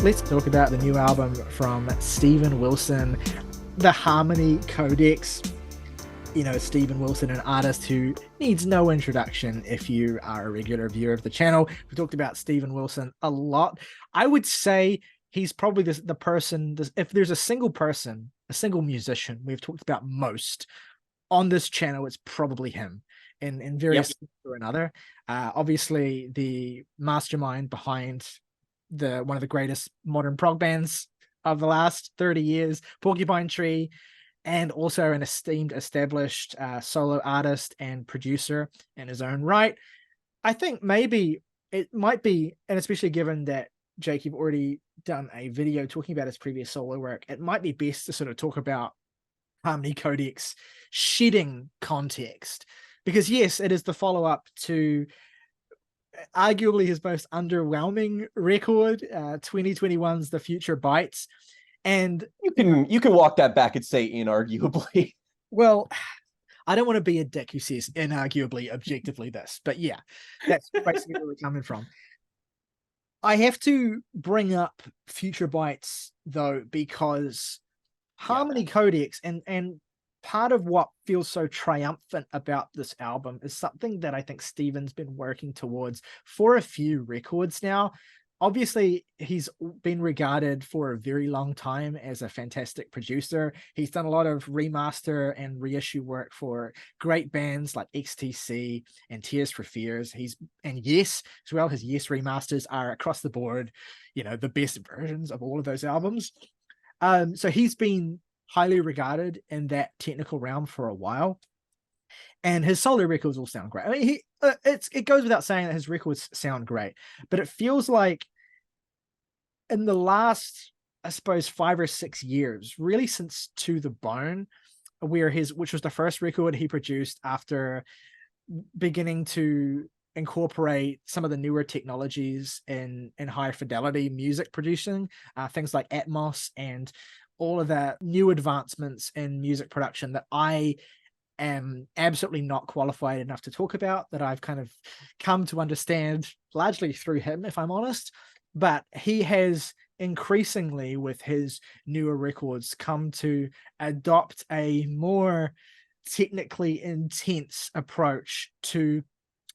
let's talk about the new album from Steven Wilson, the Harmony Codex. You know, Steven Wilson, an artist who needs no introduction if you are a regular viewer of the channel. We talked about Steven Wilson a lot. I would say he's probably the person, if there's a single person, a single musician we've talked about most on this channel, it's probably him in various ways or another. Obviously, the mastermind behind one of the greatest modern prog bands of the last 30 years, Porcupine Tree, and also an esteemed, established solo artist and producer in his own right. I think maybe it might be, and especially given that, Jake, you've already done a video talking about his previous solo work, it might be best to sort of talk about Harmony Codex shedding context. Because yes, it is the follow-up to arguably his most underwhelming record, 2021's The Future Bites. And you can walk that back and say inarguably. Well, I don't want to be a dick who says inarguably, objectively this, but yeah, that's basically where we're coming from. I have to bring up Future Bites though, because Harmony Codex and part of what feels so triumphant about this album is something that I think Steven's been working towards for a few records now. Obviously, he's been regarded for a very long time as a fantastic producer. He's done a lot of remaster and reissue work for great bands like XTC and Tears for Fears. And Yes as well. His Yes remasters are across the board, you know, the best versions of all of those albums. So he's been highly regarded in that technical realm for a while. And his solo records all sound great. I mean, it goes without saying that his records sound great, but it feels like in the last, I suppose, 5 or 6 years, really since To the Bone, which was the first record he produced after beginning to incorporate some of the newer technologies in high fidelity music producing, things like Atmos and all of the new advancements in music production that I am absolutely not qualified enough to talk about, that I've kind of come to understand largely through him, if I'm honest. But he has increasingly, with his newer records, come to adopt a more technically intense approach to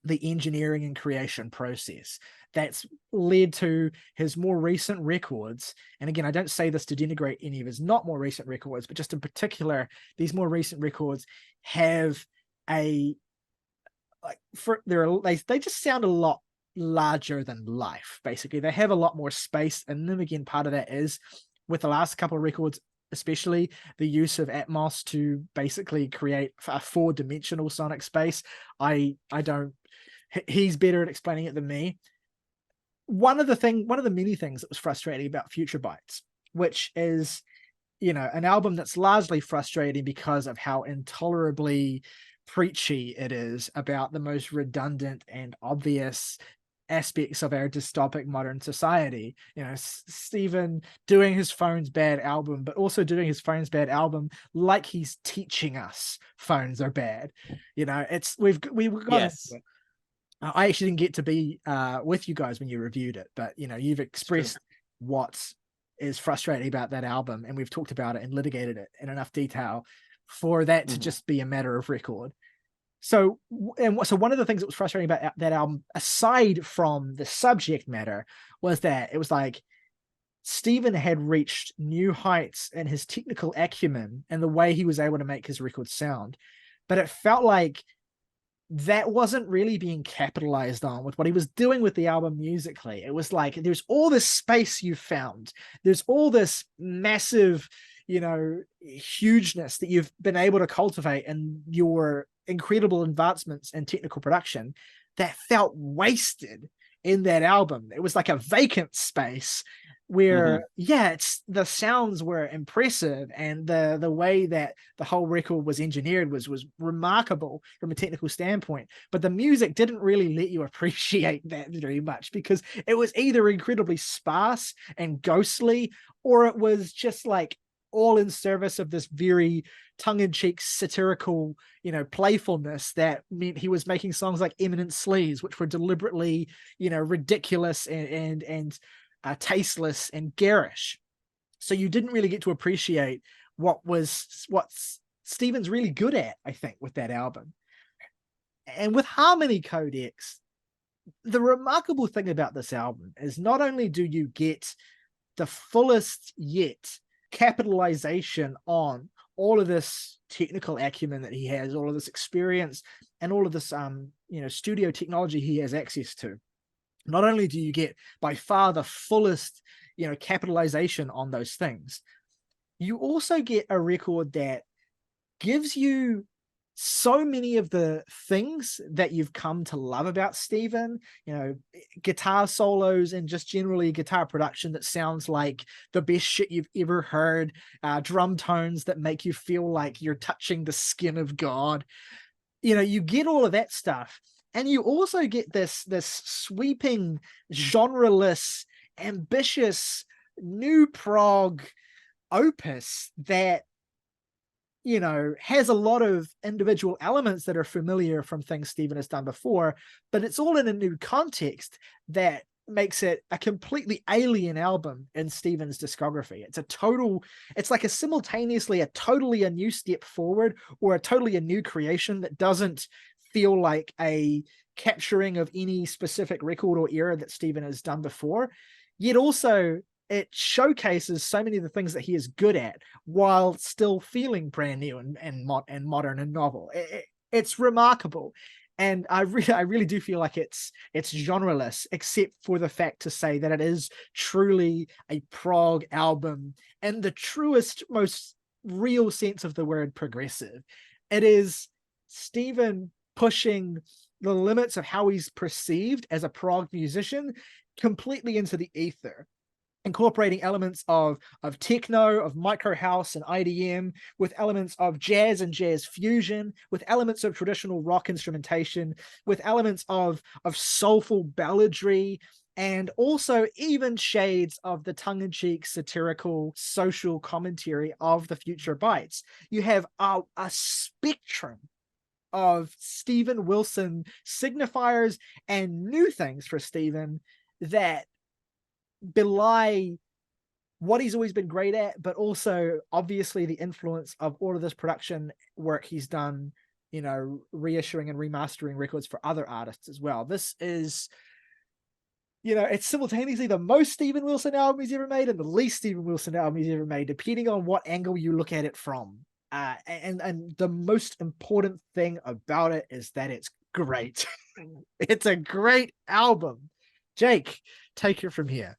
the engineering and creation process. That's led to his more recent records. And again, I don't say this to denigrate any of his not more recent records, but just in particular, these more recent records have they just sound a lot larger than life. Basically, they have a lot more space in them. Again, part of that is with the last couple of records, especially the use of Atmos to basically create a 4-dimensional sonic space. He's better at explaining it than me. One of the many things that was frustrating about Future Bites, which is, you know, an album that's largely frustrating because of how intolerably preachy it is about the most redundant and obvious aspects of our dystopic modern society. You know, Steven doing his Phones Bad album, but also doing his Phones Bad album like he's teaching us phones are bad. You know, we've got yes. I actually didn't get to be with you guys when you reviewed it, but you know, you've expressed what is frustrating about that album, and we've talked about it and litigated it in enough detail for that to just be a matter of record. So one of the things that was frustrating about that album, aside from the subject matter, was that it was like Steven had reached new heights in his technical acumen and the way he was able to make his records sound, but it felt like that wasn't really being capitalized on with what he was doing with the album musically. It was like, there's all this space you found. There's all this massive, you know, hugeness that you've been able to cultivate in your incredible advancements in technical production that felt wasted in that album. It was like a vacant space where the sounds were impressive, and the way that the whole record was engineered was remarkable from a technical standpoint, but the music didn't really let you appreciate that very much, because it was either incredibly sparse and ghostly, or it was just like all in service of this very tongue-in-cheek satirical, you know, playfulness that meant he was making songs like Eminent Sleaze, which were deliberately, you know, ridiculous and tasteless and garish. So you didn't really get to appreciate what Stephen's really good at, I think, with that album. And with Harmony Codex, the remarkable thing about this album is not only do you get the fullest yet capitalization on all of this technical acumen that he has, all of this experience, and all of this studio technology he has access to. Not only do you get by far the fullest capitalization on those things, you also get a record that gives you so many of the things that you've come to love about Stephen, guitar solos and just generally guitar production that sounds like the best shit you've ever heard, drum tones that make you feel like you're touching the skin of God. You get all of that stuff. And you also get this sweeping, genreless, ambitious, new prog opus that has a lot of individual elements that are familiar from things Stephen has done before, but it's all in a new context that makes it a completely alien album in Stephen's discography. It's like simultaneously a totally a new step forward or a totally a new creation that doesn't feel like a capturing of any specific record or era that Stephen has done before, yet also it showcases so many of the things that he is good at while still feeling brand new and modern and novel. It's remarkable. And I really do feel like it's genreless, except for the fact to say that it is truly a prog album in the truest, most real sense of the word progressive. It is Stephen pushing the limits of how he's perceived as a prog musician completely into the ether, incorporating elements of techno, of micro house and IDM, with elements of jazz and jazz fusion, with elements of traditional rock instrumentation, with elements of soulful balladry, and also even shades of the tongue-in-cheek satirical social commentary of the Future Bites. You have a spectrum of Stephen Wilson signifiers and new things for Stephen that belie what he's always been great at, but also obviously the influence of all of this production work he's done, reissuing and remastering records for other artists as well. This is, it's simultaneously the most Stephen Wilson album he's ever made and the least Stephen Wilson album he's ever made, depending on what angle you look at it from. And the most important thing about it is that it's great. It's a great album. Jake, take it from here.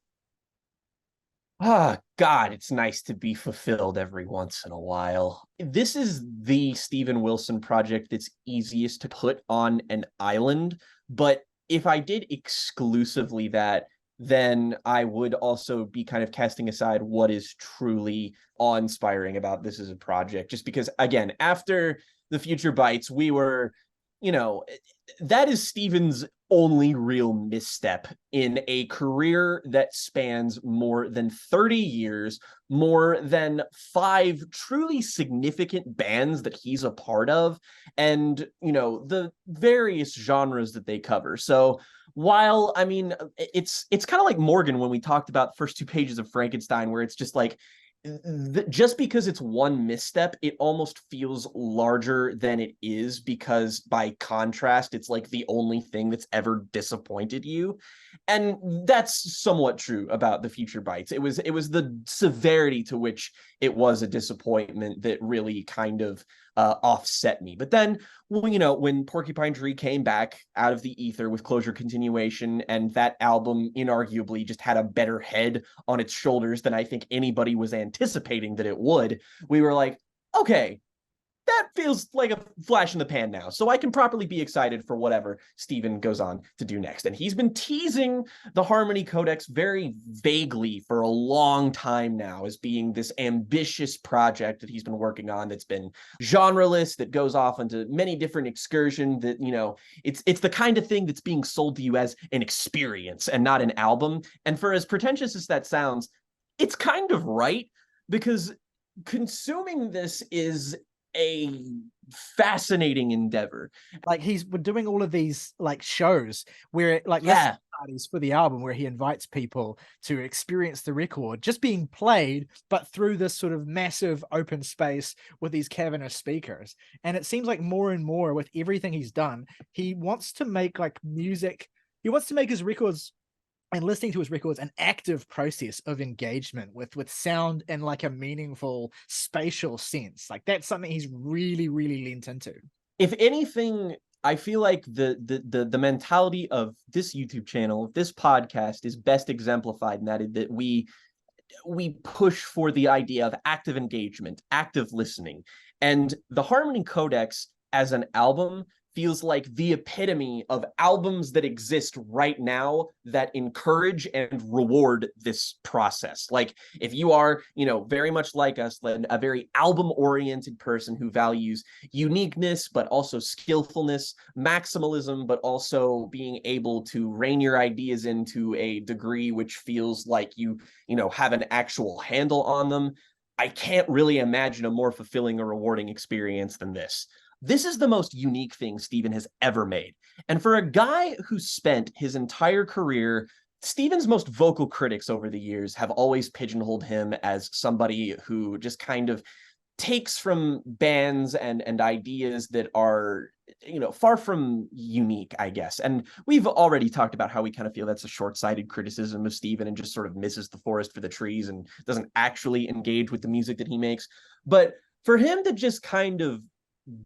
Ah, God, it's nice to be fulfilled every once in a while. This is the Stephen Wilson project that's easiest to put on an island, but if I did exclusively that, then I would also be kind of casting aside what is truly awe-inspiring about this as a project. Just because, again, after the Future Bites, we were, that is Stephen's only real misstep in a career that spans more than 30 years, more than 5 truly significant bands that he's a part of, and, the various genres that they cover. So while, it's kind of like Morgan when we talked about the first 2 pages of Frankenstein, where it's just like, just because it's one misstep, it almost feels larger than it is, because by contrast, it's like the only thing that's ever disappointed you. And that's somewhat true about the Future Bites. It was the severity to which it was a disappointment that really kind of offset me. But then, when Porcupine Tree came back out of the ether with Closure Continuation, and that album inarguably just had a better head on its shoulders than I think anybody was anticipating that it would, we were like, okay, that feels like a flash in the pan now. So I can properly be excited for whatever Stephen goes on to do next. And he's been teasing the Harmony Codex very vaguely for a long time now as being this ambitious project that he's been working on that's been genreless, that goes off into many different excursions, that, it's the kind of thing that's being sold to you as an experience and not an album. And for as pretentious as that sounds, it's kind of right, because consuming this is a fascinating endeavor. Like, we're doing all of these like shows where parties for the album where he invites people to experience the record just being played, but through this sort of massive open space with these cavernous speakers. And it seems like more and more with everything he's done, he wants to make like music. He wants to make his records and listening to his records an active process of engagement with sound in like a meaningful spatial sense. Like that's something he's really, really leaned into. If anything, I feel like the mentality of this YouTube channel, this podcast, is best exemplified in that we push for the idea of active engagement, active listening. And the Harmony Codex as an album feels like the epitome of albums that exist right now that encourage and reward this process. Like if you are, very much like us, a very album-oriented person who values uniqueness, but also skillfulness, maximalism, but also being able to rein your ideas into a degree which feels like you have an actual handle on them, I can't really imagine a more fulfilling or rewarding experience than this. This is the most unique thing Steven has ever made. And for a guy who spent his entire career, Steven's most vocal critics over the years have always pigeonholed him as somebody who just kind of takes from bands and ideas that are, far from unique, I guess. And we've already talked about how we kind of feel that's a short-sighted criticism of Steven and just sort of misses the forest for the trees and doesn't actually engage with the music that he makes. But for him to just kind of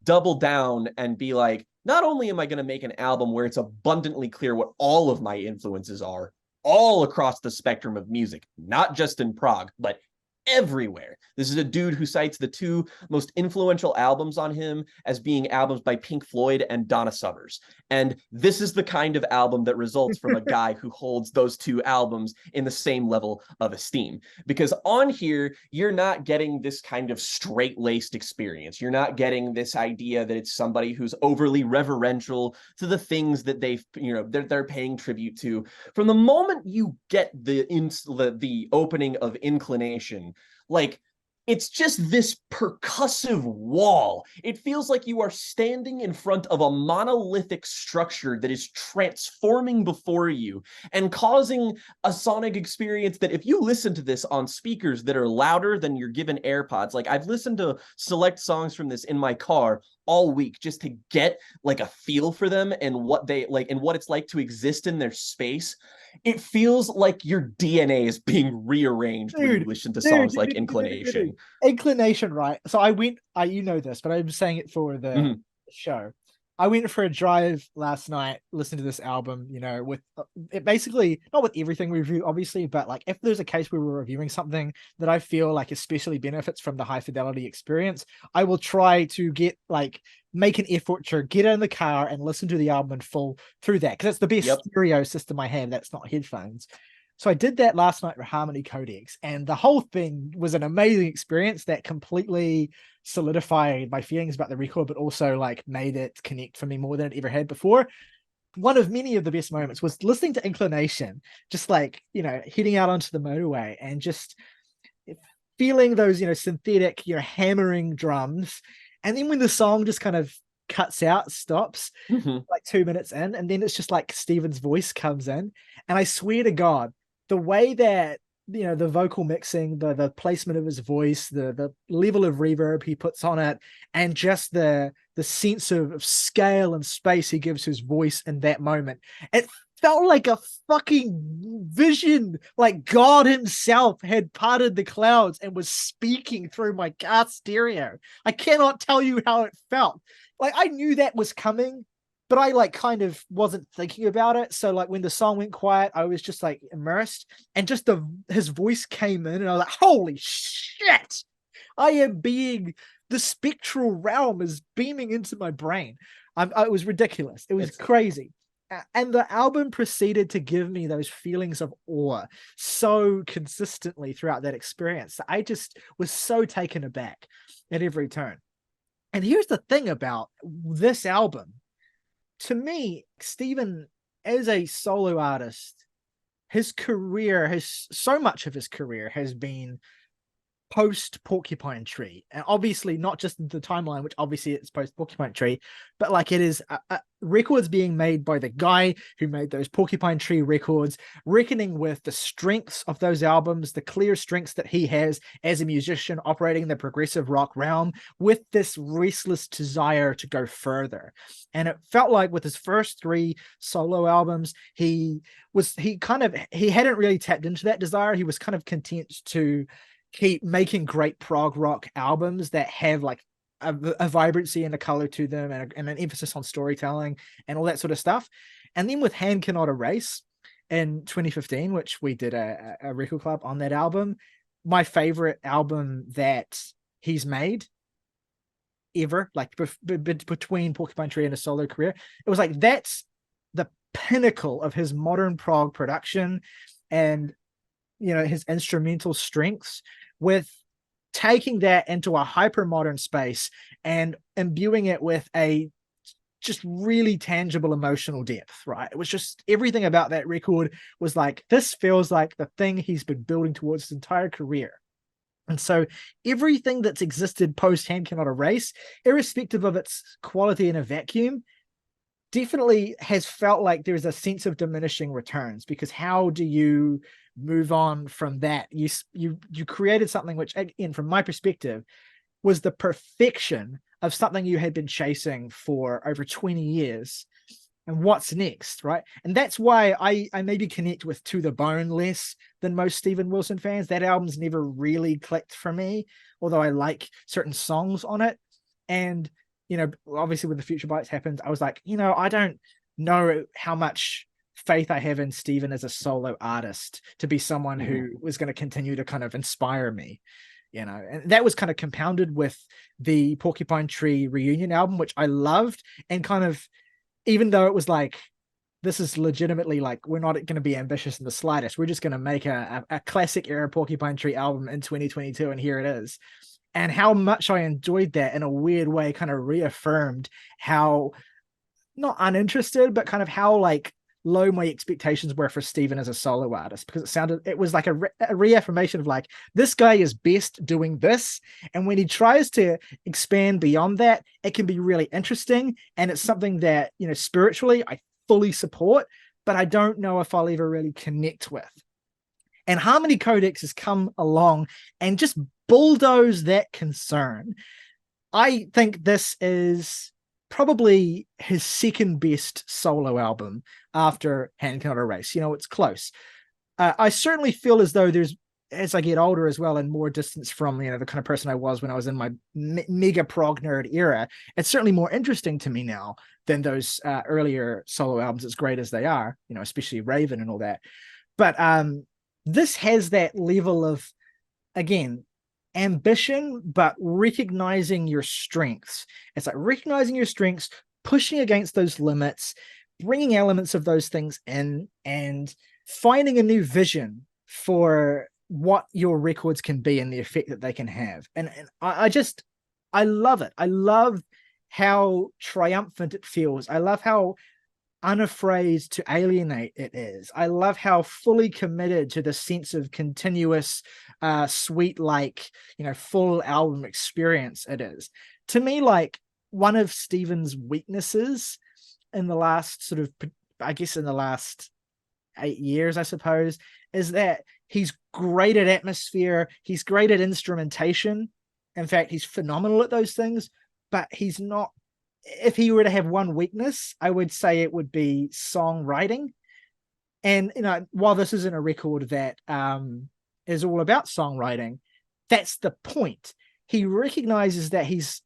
double down and be like, not only am I going to make an album where it's abundantly clear what all of my influences are all across the spectrum of music, not just in prog, but everywhere. This is a dude who cites the two most influential albums on him as being albums by Pink Floyd and Donna Summers. And this is the kind of album that results from a guy who holds those two albums in the same level of esteem. Because on here, you're not getting this kind of straight-laced experience. You're not getting this idea that it's somebody who's overly reverential to the things that they're paying tribute to. From the moment you get the opening of Inclination, like it's just this percussive wall. It feels like you are standing in front of a monolithic structure that is transforming before you and causing a sonic experience that if you listen to this on speakers that are louder than you're given AirPods, like I've listened to select songs from this in my car all week just to get like a feel for them and what they like and what it's like to exist in their space. It feels like your DNA is being rearranged when you listen to songs like Inclination. Inclination, right? So you know this, but I'm saying it for the show. I went for a drive last night, listened to this album, with it basically, not with everything we review, obviously, but like if there's a case where we're reviewing something that I feel like especially benefits from the high fidelity experience, I will try to make an effort to get in the car and listen to the album in full through that, because it's the best stereo system I have that's not headphones. So I did that last night with Harmony Codex, and the whole thing was an amazing experience that completely solidified my feelings about the record, but also like made it connect for me more than it ever had before. One of many of the best moments was listening to Inclination, just like, heading out onto the motorway and just feeling those, synthetic, hammering drums. And then when the song just kind of cuts out, stops, like 2 minutes in, and then it's just like Steven's voice comes in. And I swear to God, the way that the vocal mixing, the placement of his voice, the level of reverb he puts on it, and just the sense of scale and space he gives his voice in that moment, it felt like a fucking vision, like God himself had parted the clouds and was speaking through my car stereo. I cannot tell you how it felt. Like I knew that was coming, but I kind of wasn't thinking about it. So when the song went quiet, I was just immersed, and just his voice came in and I was like, holy shit, I am the spectral realm is beaming into my brain. It was ridiculous. It was crazy. And the album proceeded to give me those feelings of awe so consistently throughout that experience. I just was so taken aback at every turn. And here's the thing about this album. To me, Steven, as a solo artist, so much of his career has been post Porcupine Tree, and obviously not just the timeline, which obviously it's post Porcupine Tree, but like it is records being made by the guy who made those Porcupine Tree records, reckoning with the strengths of those albums, the clear strengths that he has as a musician operating in the progressive rock realm, with this restless desire to go further. And it felt like with his first 3 solo albums, he hadn't really tapped into that desire. He was kind of content to keep making great prog rock albums that have like a vibrancy and a color to them, and an emphasis on storytelling and all that sort of stuff. And then with Hand Cannot Erase in 2015, which we did a record club on that album, my favorite album that he's made ever, like between Porcupine Tree and a solo career, it was like that's the pinnacle of his modern prog production and, you know, his instrumental strengths, with taking that into a hyper modern space and imbuing it with a just really tangible emotional depth, right? It was just everything about that record was like, this feels like the thing he's been building towards his entire career. And so everything that's existed post Hand Cannot Erase, irrespective of its quality in a vacuum, definitely has felt like there's a sense of diminishing returns, because how do you move on from that? You created something which, again, from my perspective, was the perfection of something you had been chasing for over 20 years. And what's next, right? And that's why I maybe connect with To the Bone less than most Steven Wilson fans. That album's never really clicked for me, although I like certain songs on it. And, you know, obviously when the Future Bites happened, I was like, you know, I don't know how much faith I have in Steven as a solo artist to be someone who was going to continue to kind of inspire me, you know. And that was kind of compounded with the Porcupine Tree reunion album, which I loved, and kind of, even though it was like, this is legitimately like, we're not going to be ambitious in the slightest, we're just going to make a classic era Porcupine Tree album in 2022, and here it is. And how much I enjoyed that, in a weird way, kind of reaffirmed how, not uninterested, but kind of how like low my expectations were for Steven as a solo artist, because it was like a reaffirmation of like, this guy is best doing this, and when he tries to expand beyond that, it can be really interesting, and it's something that, you know, spiritually I fully support, but I don't know if I'll ever really connect with. And Harmony Codex has come along and just bulldoze that concern. I think this is probably his second best solo album after Hand Cannot Erase. You know, it's close. I certainly feel as though there's, as I get older as well and more distance from, you know, the kind of person I was when I was in my mega prog nerd era, it's certainly more interesting to me now than those earlier solo albums, as great as they are, you know, especially Raven and all that. But this has that level of, again, ambition, but recognizing your strengths. It's like recognizing your strengths, pushing against those limits, bringing elements of those things in, and finding a new vision for what your records can be and the effect that they can have. And I love it. I love how triumphant it feels. I love how unafraid to alienate it is. I love how fully committed to the sense of continuous, sweet, like, you know, full album experience it is. To me, like, one of Steven's weaknesses in the last sort of, I guess in the last 8 years, I suppose, is that he's great at atmosphere, he's great at instrumentation. In fact, he's phenomenal at those things, but he's not, if he were to have one weakness, I would say it would be songwriting. And, you know, while this isn't a record that is all about songwriting, that's the point. He recognizes that his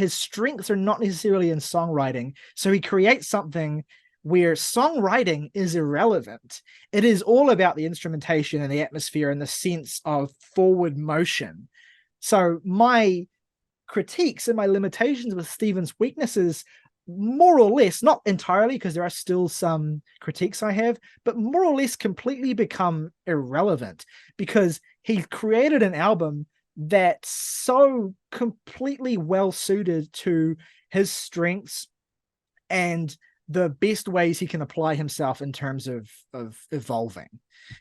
strengths are not necessarily in songwriting, so he creates something where songwriting is irrelevant. It is all about the instrumentation and the atmosphere and the sense of forward motion. So my critiques and my limitations with Steven's weaknesses, more or less, not entirely, because there are still some critiques I have, but more or less completely become irrelevant, because he created an album that's so completely well suited to his strengths and the best ways he can apply himself in terms of evolving.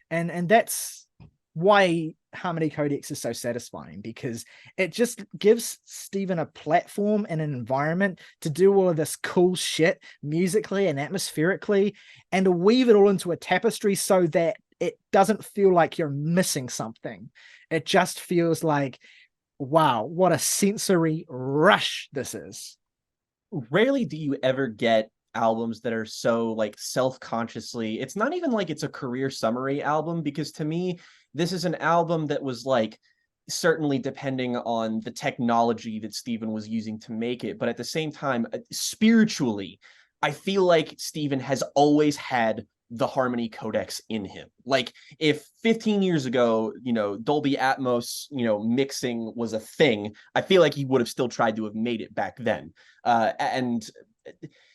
And that's why Harmony Codex is so satisfying, because it just gives Stephen a platform and an environment to do all of this cool shit musically and atmospherically, and to weave it all into a tapestry so that it doesn't feel like you're missing something. It just feels like, wow, what a sensory rush this is. Rarely do you ever get albums that are so like self-consciously, it's not even like it's a career summary album, because to me this is an album that was like, certainly depending on the technology that Stephen was using to make it, but at the same time spiritually I feel like Stephen has always had the Harmony Codex in him. Like if 15 years ago, Dolby Atmos, mixing was a thing, I feel like he would have still tried to have made it back then. And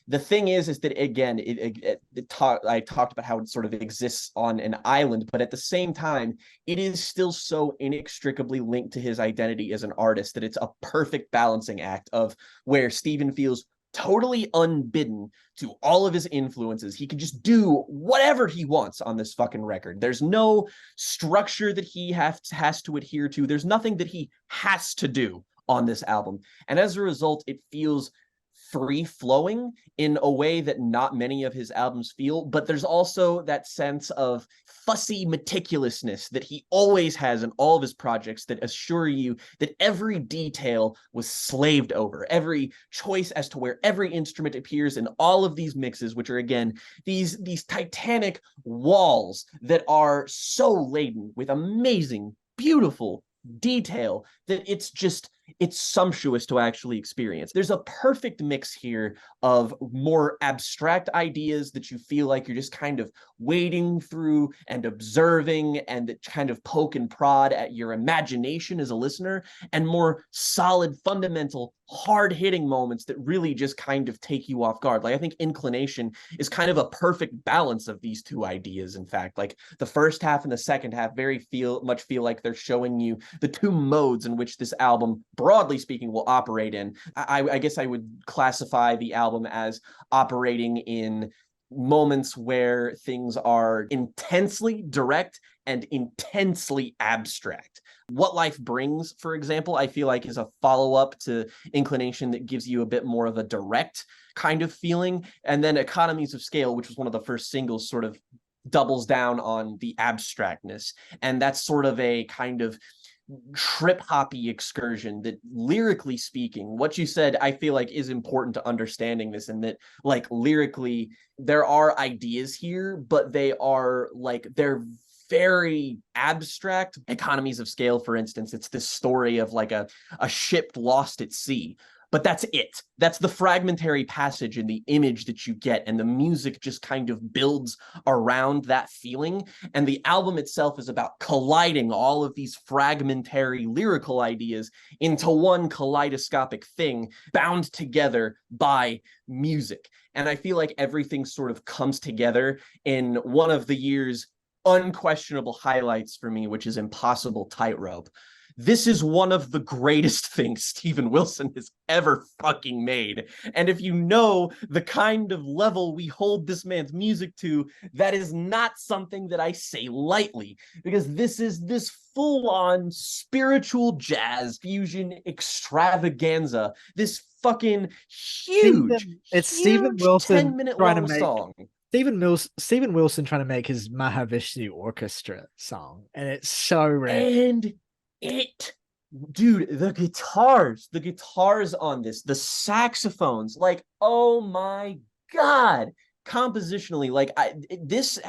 the thing is that again, I talked about how it sort of exists on an island, but at the same time, it is still so inextricably linked to his identity as an artist that it's a perfect balancing act of where Stephen feels totally unbidden to all of his influences. He can just do whatever he wants on this fucking record. There's no structure that he has to adhere to. There's nothing that he has to do on this album. And as a result, it feels free-flowing in a way that not many of his albums feel, but there's also that sense of fussy meticulousness that he always has in all of his projects that assure you that every detail was slaved over, every choice as to where every instrument appears in all of these mixes, which are again these titanic walls that are so laden with amazing, beautiful detail that it's sumptuous to actually experience. There's a perfect mix here of more abstract ideas that you feel like you're just kind of wading through and observing, and that kind of poke and prod at your imagination as a listener, and more solid, fundamental, hard-hitting moments that really just kind of take you off guard. Like I think Inclination is kind of a perfect balance of these two ideas. In fact, like the first half and the second half very much feel like they're showing you the two modes in which this album, broadly speaking, will operate in. I guess I would classify the album as operating in moments where things are intensely direct and intensely abstract. What Life Brings, for example, I feel like is a follow-up to Inclination that gives you a bit more of a direct kind of feeling. And then Economies of Scale, which was one of the first singles, sort of doubles down on the abstractness. And that's sort of a kind of trip-hoppy excursion that, lyrically speaking, what you said I feel like is important to understanding this, and that like lyrically there are ideas here, but they're very abstract. Economies of Scale, for instance, it's this story of like a ship lost at sea, but that's it. That's the fragmentary passage and the image that you get, and the music just kind of builds around that feeling. And the album itself is about colliding all of these fragmentary lyrical ideas into one kaleidoscopic thing bound together by music. And I feel like everything sort of comes together in one of the year's unquestionable highlights for me, which is Impossible Tightrope. This is one of the greatest things Steven Wilson has ever fucking made. And if you know the kind of level we hold this man's music to, that is not something that I say lightly, because this is this full-on spiritual jazz fusion extravaganza, this fucking huge, it's Steven Wilson 10-minute trying long to make song. Steven Wilson trying to make his Mahavishnu Orchestra song, and it's so rad. And dude, the guitars on this, the saxophones, like, oh my God. Compositionally, like this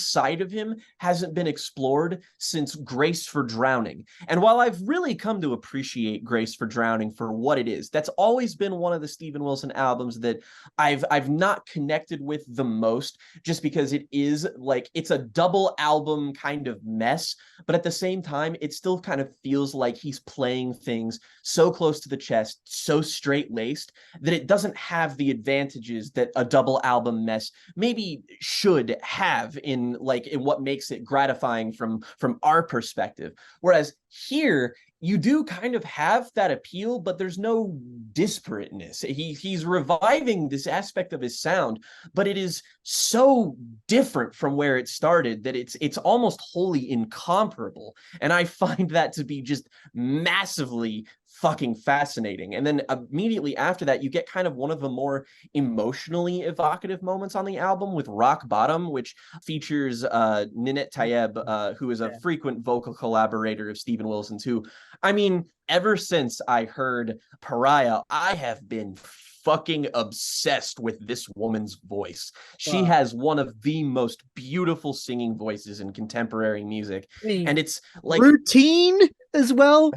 side of him hasn't been explored since Grace for Drowning. And while I've really come to appreciate Grace for Drowning for what it is, that's always been one of the Steven Wilson albums that I've not connected with the most, just because it is like, it's a double album kind of mess, but at the same time it still kind of feels like he's playing things so close to the chest, so straight-laced, that it doesn't have the advantages that a double album mess maybe should have in what makes it gratifying from our perspective. Whereas Here, you do kind of have that appeal, but there's no disparateness. He's reviving this aspect of his sound, but it is so different from where it started that it's almost wholly incomparable. And I find that to be just massively fucking fascinating. And then immediately after that, you get kind of one of the more emotionally evocative moments on the album with Rock Bottom, which features Ninette Tayeb, who is a frequent vocal collaborator of Steven Wilson's, who, I mean, ever since I heard Pariah, I have been fucking obsessed with this woman's voice. She has one of the most beautiful singing voices in contemporary music. And it's like Routine as well.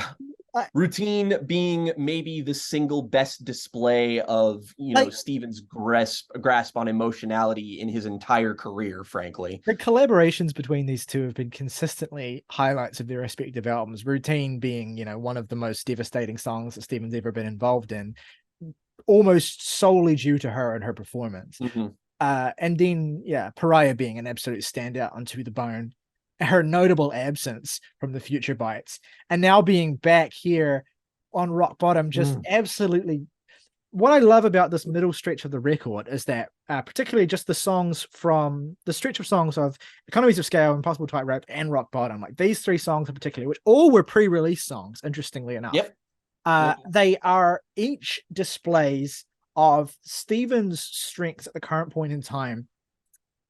Routine being maybe the single best display of, you know, Steven's grasp on emotionality in his entire career, frankly. The collaborations between these two have been consistently highlights of their respective albums. Routine being, you know, one of the most devastating songs that Steven's ever been involved in, almost solely due to her and her performance. And then, Pariah being an absolute standout onto the bone. Her notable absence from the Future Bites, and now being back here on Rock Bottom, just absolutely. What I love about this middle stretch of the record is that, particularly just the songs from the stretch of songs of Economies of Scale, Impossible Tightrope, and Rock Bottom, like these three songs in particular, which all were pre-release songs, interestingly enough. They are each displays of Steven's strengths at the current point in time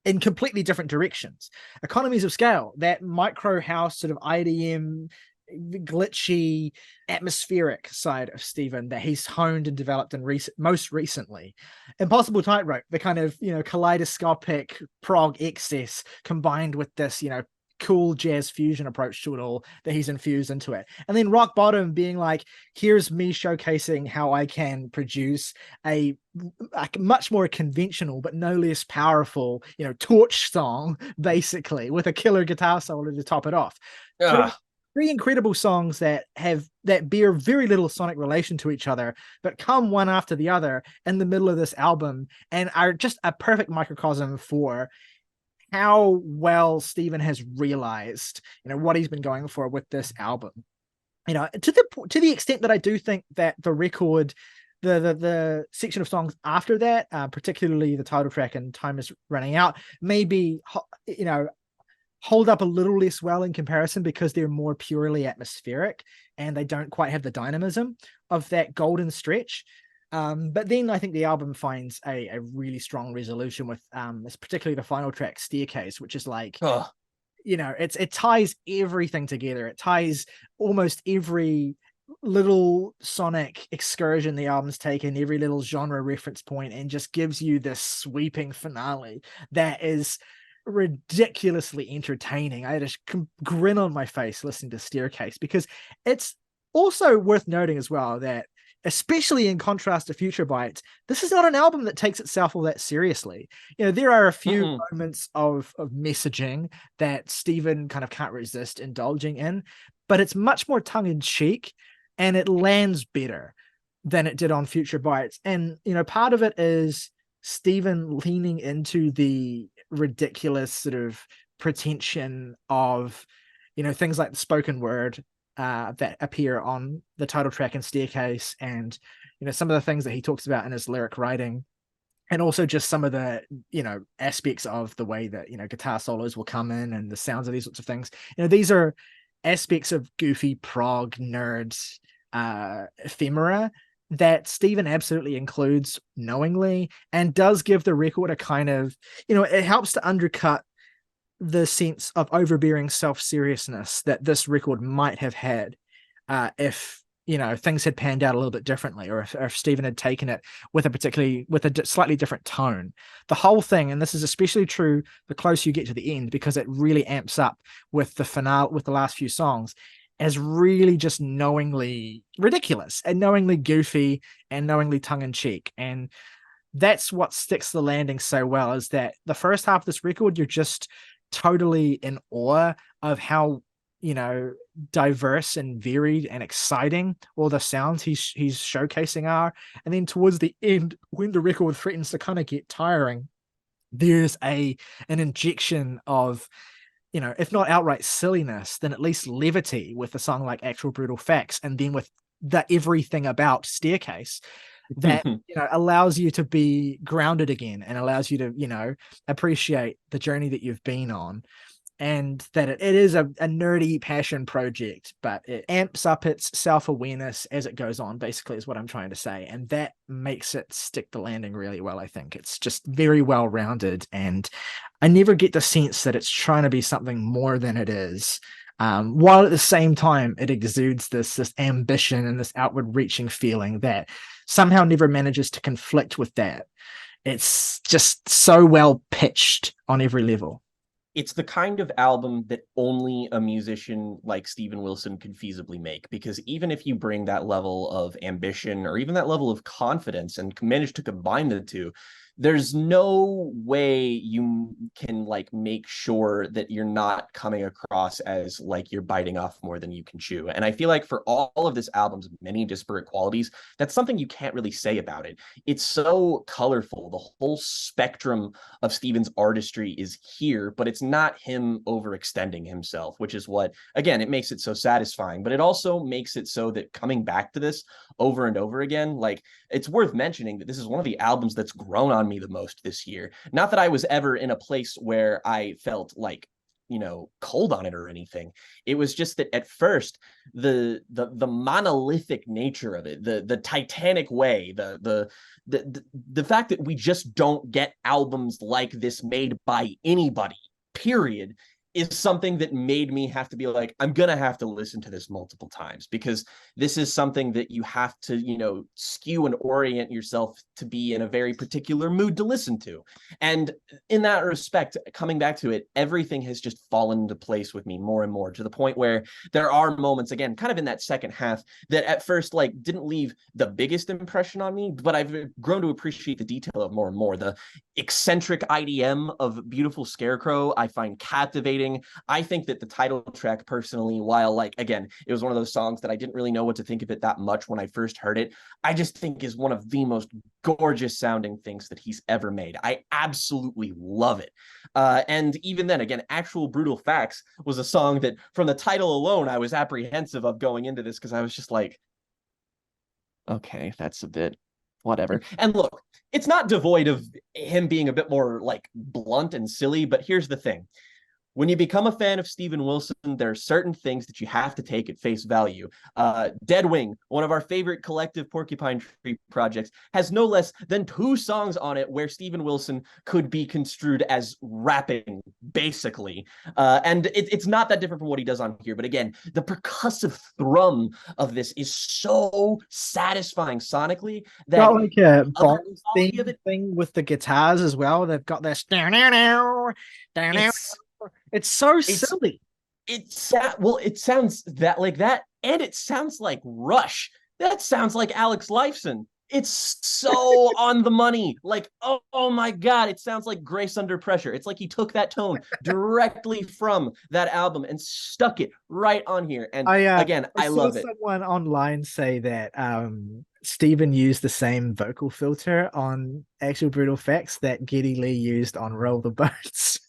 in completely different directions. Economies of Scale, that micro house sort of IDM, glitchy, atmospheric side of Steven that he's honed and developed in most recently. Impossible Tightrope, the kind of, you know, kaleidoscopic prog excess combined with this, you know, cool jazz fusion approach to it all that he's infused into it. And then Rock Bottom being like, here's me showcasing how I can produce a much more conventional but no less powerful, you know, torch song, basically, with a killer guitar solo to top it off. Three incredible songs that bear very little sonic relation to each other, but come one after the other in the middle of this album and are just a perfect microcosm for how well Steven has realized, you know, what he's been going for with this album. You know, to the extent that I do think that the record, the section of songs after that, particularly the title track and Time Is Running Out, maybe, you know, hold up a little less well in comparison because they're more purely atmospheric and they don't quite have the dynamism of that golden stretch. But then I think the album finds a really strong resolution with particularly the final track, Staircase, which is like, you know, it ties everything together. It ties almost every little sonic excursion the album's taken, every little genre reference point, and just gives you this sweeping finale that is ridiculously entertaining. I had a grin on my face listening to Staircase, because it's also worth noting as well that, especially in contrast to Future Bites, this is not an album that takes itself all that seriously. You know, there are a few moments of messaging that Steven kind of can't resist indulging in, but it's much more tongue-in-cheek and it lands better than it did on Future Bites. And, you know, part of it is Steven leaning into the ridiculous sort of pretension of, you know, things like the spoken word that appear on the title track and Staircase, and, you know, some of the things that he talks about in his lyric writing, and also just some of the, you know, aspects of the way that, you know, guitar solos will come in and the sounds of these sorts of things. You know, these are aspects of goofy prog nerds ephemera that Steven absolutely includes knowingly, and does give the record a kind of, you know, it helps to undercut the sense of overbearing self-seriousness that this record might have had if, you know, things had panned out a little bit differently, or if Steven had taken it with a slightly different tone. The whole thing, and this is especially true the closer you get to the end, because it really amps up with the finale, with the last few songs, as really just knowingly ridiculous and knowingly goofy and knowingly tongue-in-cheek. And that's what sticks the landing so well, is that the first half of this record, you're just totally in awe of how, you know, diverse and varied and exciting all the sounds he's showcasing are. And then towards the end, when the record threatens to kind of get tiring, there's an injection of if not outright silliness, then at least levity with a song like Actual Brutal Facts, and then with the everything about Staircase that allows you to be grounded again and allows you to appreciate the journey that you've been on, and that it is a nerdy passion project, but it amps up its self-awareness as it goes on, basically, is what I'm trying to say. And that makes it stick the landing really well. I think it's just very well rounded, and I never get the sense that it's trying to be something more than it is. While at the same time, it exudes this ambition and this outward reaching feeling that somehow never manages to conflict with that. It's just so well pitched on every level. It's the kind of album that only a musician like Steven Wilson could feasibly make, because even if you bring that level of ambition or even that level of confidence and manage to combine the two, there's no way you can like make sure that you're not coming across as like you're biting off more than you can chew. And I feel like for all of this album's many disparate qualities, that's something you can't really say about it. It's so colorful. The whole spectrum of Steven's artistry is here, but it's not him overextending himself, which is what, again, it makes it so satisfying. But it also makes it so that coming back to this over and over again, like, it's worth mentioning that this is one of the albums that's grown on me the most this year. Not that I was ever in a place where I felt like, cold on it or anything. It was just that at first, the monolithic nature of it, the Titanic way, the fact that we just don't get albums like this made by anybody, period, is something that made me have to be like, I'm gonna have to listen to this multiple times, because this is something that you have to, skew and orient yourself to be in a very particular mood to listen to. And in that respect, coming back to it, everything has just fallen into place with me more and more, to the point where there are moments, again, kind of in that second half, that at first like didn't leave the biggest impression on me, but I've grown to appreciate the detail of more and more. The eccentric IDM of Beautiful Scarecrow I find captivating. I think that the title track, personally, while like, again, it was one of those songs that I didn't really know what to think of it that much when I first heard it, I just think is one of the most gorgeous sounding things that he's ever made. I absolutely love it. And even then, again, Actual Brutal Facts was a song that from the title alone, I was apprehensive of going into this, because I was just like, okay, that's a bit whatever. And look, it's not devoid of him being a bit more like blunt and silly, but here's the thing. When you become a fan of Steven Wilson, there are certain things that you have to take at face value. Dead Wing, one of our favorite collective Porcupine Tree projects, has no less than 2 songs on it where Steven Wilson could be construed as rapping, basically. And it's not that different from what he does on here. But again, the percussive thrum of this is so satisfying sonically that got like a Bond thing with the guitars as well. They've got this down, it's so silly. It sounds that like that, and it sounds like Rush. That sounds like Alex Lifeson. It's so on the money. Like, oh my God, it sounds like Grace Under Pressure. It's like he took that tone directly from that album and stuck it right on here. And I love it. Someone online say that Steven used the same vocal filter on Actual Brutal Facts that Geddy Lee used on Roll the Boats.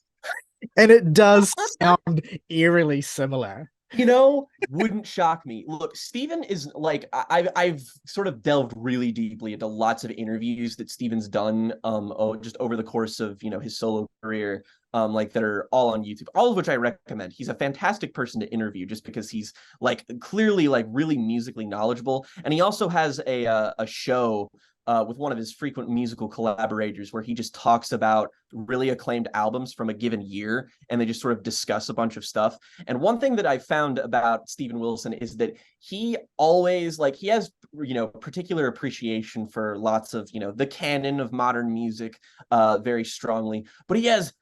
And it does sound eerily similar. Wouldn't shock me. Look, Steven is like, I've sort of delved really deeply into lots of interviews that Steven's done just over the course of his solo career, like that are all on YouTube, all of which I recommend. He's a fantastic person to interview just because he's like clearly like really musically knowledgeable, and he also has a show with one of his frequent musical collaborators where he just talks about really acclaimed albums from a given year, and they just sort of discuss a bunch of stuff. And one thing that I found about Steven Wilson is that he always he has particular appreciation for lots of the canon of modern music very strongly, but he has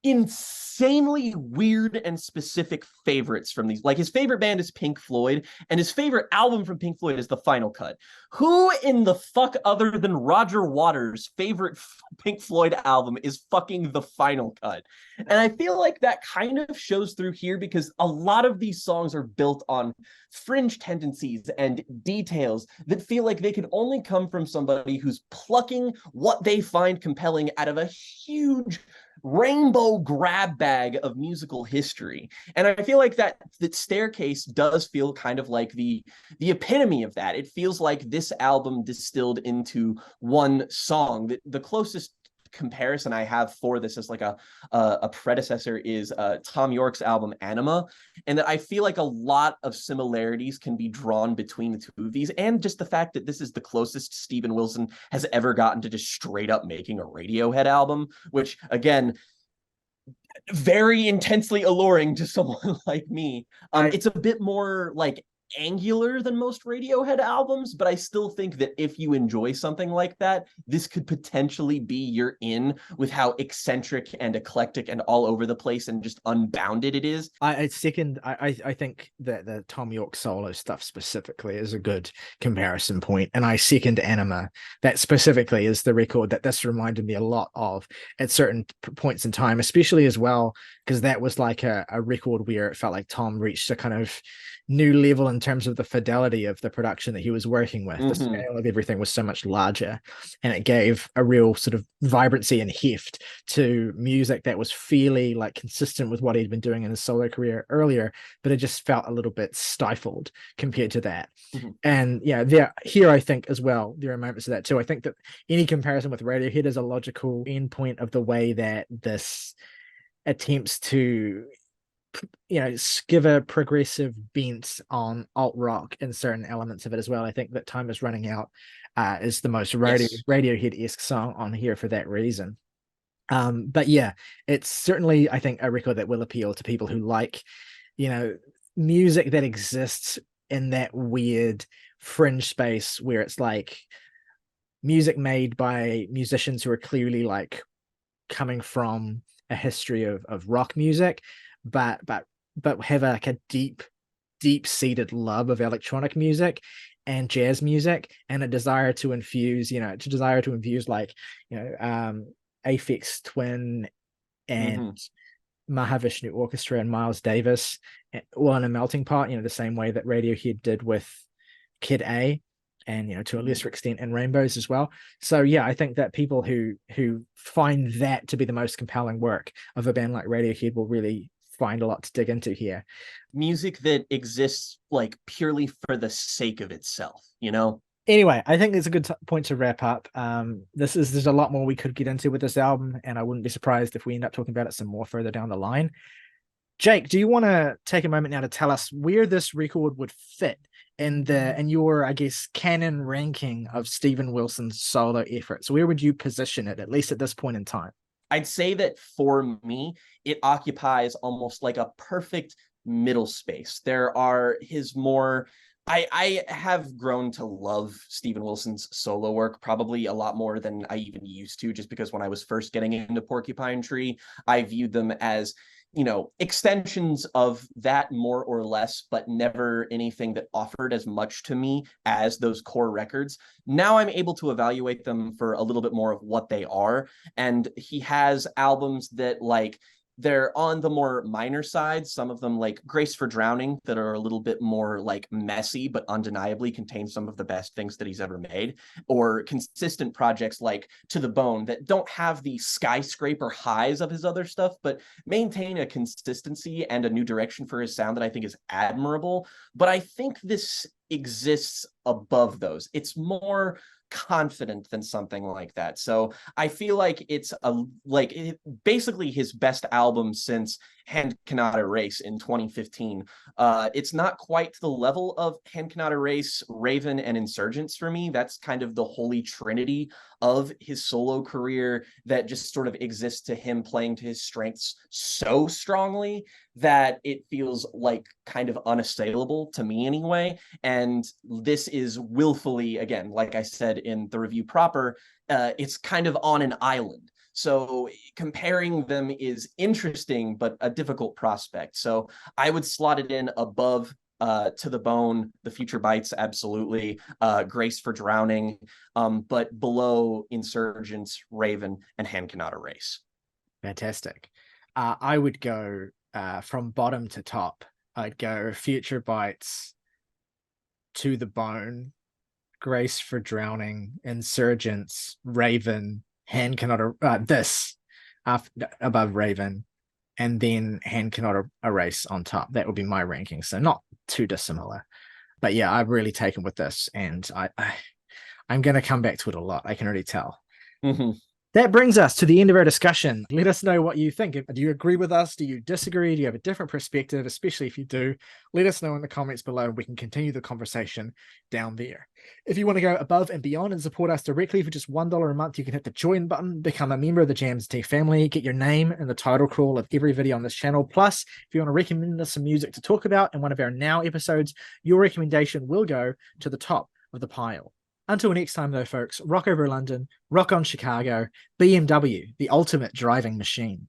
insanely weird and specific favorites from these. Like, his favorite band is Pink Floyd, and his favorite album from Pink Floyd is The Final Cut. Who in the fuck other than Roger Waters' favorite Pink Floyd album is fucking The Final Cut? And I feel like that kind of shows through here, because a lot of these songs are built on fringe tendencies and details that feel like they can only come from somebody who's plucking what they find compelling out of a huge rainbow grab bag of musical history. And I feel like that Staircase does feel kind of like the epitome of that. It feels like this album distilled into one song. The closest comparison I have for this as like a predecessor is Tom York's album Anima, and that I feel like a lot of similarities can be drawn between the two of these, and just the fact that this is the closest Steven Wilson has ever gotten to just straight up making a Radiohead album, which again, very intensely alluring to someone like me. It's a bit more like angular than most Radiohead albums, but I still think that if you enjoy something like that, this could potentially be your in with how eccentric and eclectic and all over the place and just unbounded it is. I think that the Tom York solo stuff specifically is a good comparison point, and I second Anima. That specifically is the record that this reminded me a lot of at certain points in time, especially as well because that was like a record where it felt like Tom reached a kind of new level in terms of the fidelity of the production that he was working with. The scale of everything was so much larger, and it gave a real sort of vibrancy and heft to music that was fairly like consistent with what he'd been doing in his solo career earlier, but it just felt a little bit stifled compared to that. And yeah, here I think as well there are moments of that too. I think that any comparison with Radiohead is a logical endpoint of the way that this attempts to give a progressive bent on alt rock in certain elements of it as well. I think that Time Is Running Out is the most Radiohead-esque song on here for that reason. But yeah, it's certainly, I think, a record that will appeal to people who like, music that exists in that weird fringe space where it's like music made by musicians who are clearly like coming from a history of rock music, but have like a deep-seated love of electronic music and jazz music, and a desire to infuse like Aphex Twin and Mahavishnu Orchestra and Miles Davis all in a melting pot, the same way that Radiohead did with Kid A, and to a lesser extent in Rainbows as well. So yeah, I think that people who find that to be the most compelling work of a band like Radiohead will really find a lot to dig into here. Music that exists like purely for the sake of itself, Anyway, I think it's a good point to wrap up. There's a lot more we could get into with this album, and I wouldn't be surprised if we end up talking about it some more further down the line. Jake, do you want to take a moment now to tell us where this record would fit in your, I guess, canon ranking of Steven Wilson's solo efforts? Where would you position it, at least at this point in time? I'd say that for me, it occupies almost like a perfect middle space. There are his more... I have grown to love Steven Wilson's solo work probably a lot more than I even used to, just because when I was first getting into Porcupine Tree, I viewed them as extensions of that more or less, but never anything that offered as much to me as those core records. Now I'm able to evaluate them for a little bit more of what they are. And he has albums that they're on the more minor side, some of them like Grace for Drowning that are a little bit more like messy, but undeniably contain some of the best things that he's ever made, or consistent projects like To the Bone that don't have the skyscraper highs of his other stuff, but maintain a consistency and a new direction for his sound that I think is admirable. But I think this exists above those. It's more confident than something like that. So I feel like it's basically his best album since Hand Cannot Erase in 2015. It's not quite to the level of Hand Cannot Erase, Raven, and Insurgents for me. That's kind of the holy trinity of his solo career that just sort of exists to him playing to his strengths so strongly that it feels like kind of unassailable to me anyway. And this is willfully, again, like I said in the review proper, it's kind of on an island. So comparing them is interesting, but a difficult prospect. So I would slot it in above To the Bone, The Future Bites, absolutely, Grace for Drowning, but below Insurgents, Raven, and Hand Cannot Erase. Fantastic. I would go from bottom to top. I'd go Future Bites, To the Bone, Grace for Drowning, Insurgents, Raven, Hand Cannot this. above Raven, and then Hand Cannot Erase on top. That would be my ranking. So not too dissimilar. But yeah, I've really taken with this, and I'm going to come back to it a lot. I can already tell. Mm-hmm. That brings us to the end of our discussion. Let us know what you think. Do you agree with us? Do you disagree? Do you have a different perspective? Especially if you do, let us know in the comments below. We can continue the conversation down there. If you want to go above and beyond and support us directly for just $1 a month, you can hit the join button, become a member of the Jams Tea family, get your name in the title crawl of every video on this channel. Plus, if you want to recommend us some music to talk about in one of our Now episodes, your recommendation will go to the top of the pile. Until next time, though, folks, rock over London, rock on Chicago, BMW, the ultimate driving machine.